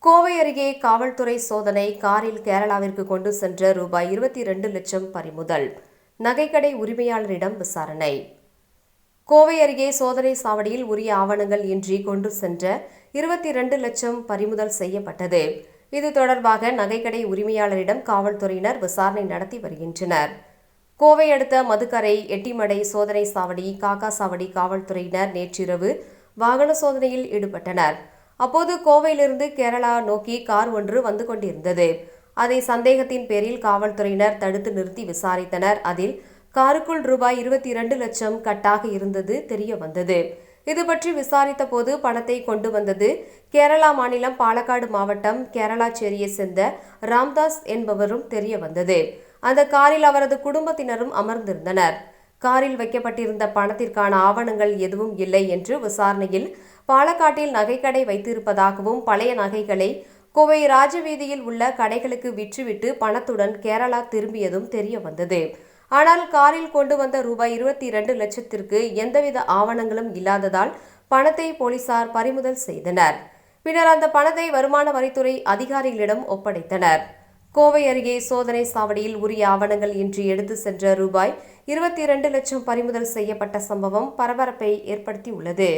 கோவை அருகே காவல்துறை சோதனை. காரில் கேரளாவிற்கு கொண்டு சென்ற ரூபாய் 22 லட்சம் பறிமுதல். நகைக்கடை உரிமையாளரிடம் விசாரணை. கோவை அருகே சோதனை சாவடியில் உரிய ஆவணங்கள் இன்றி கொண்டு சென்ற 22 லட்சம் பறிமுதல் செய்யப்பட்டது. இது தொடர்பாக நகைக்கடை உரிமையாளரிடம் காவல்துறையினர் விசாரணை நடத்தி வருகின்றனர். கோவை அடுத்த மதுக்கரை, எட்டிமடை சோதனை சாவடி, காக்காசாவடி காவல்துறையினர் நேற்றிரவு வாகன சோதனையில் ஈடுபட்டனர். அப்போது கோவையிலிருந்து கேரளா நோக்கி கார் ஒன்று வந்து கொண்டிருந்தது. அதை சந்தேகத்தின் பேரில் காவல்துறையினர் தடுத்து நிறுத்தி விசாரித்தனர். அதில் காருக்குள் ரூபாய் 22 லட்சம் கட்டாக இருந்தது தெரிய வந்தது. இது பற்றி விசாரித்த போது பணத்தை கொண்டு வந்தது கேரளா மாநிலம் பாலக்காடு மாவட்டம் கேரளாச்சேரியை சேர்ந்த ராம்தாஸ் என்பவரும் தெரிய வந்தது. அந்த காரில் அவரது குடும்பத்தினரும் அமர்ந்திருந்தனர். காரில் வைக்கப்பட்டிருந்த பணத்திற்கான ஆவணங்கள் எதுவும் இல்லை என்று விசாரணையில் பாலக்காட்டில் நகைக்கடை வைத்திருப்பதாகவும் பழைய நகைகளை கோவை ராஜவீதியில் உள்ள கடைகளுக்கு விற்றுவிட்டு பணத்துடன் கேரளா திரும்பியதும் தெரிய வந்தது. ஆனால் காரில் கொண்டு வந்த ரூபாய் 22 லட்சத்திற்கு எந்தவித ஆவணங்களும் இல்லாததால் பணத்தை போலீசார் பறிமுதல் செய்தனர். பின்னர் அந்த பணத்தை வருமான வரித்துறை அதிகாரிகளிடம் ஒப்படைத்தனர். கோவை அருகே சோதனை சாவடியில் உரிய ஆவணங்கள் இன்றி எடுத்து சென்ற ரூபாய் 22 லட்சம் பறிமுதல் செய்யப்பட்ட சம்பவம் பரபரப்பை ஏற்படுத்தியுள்ளது.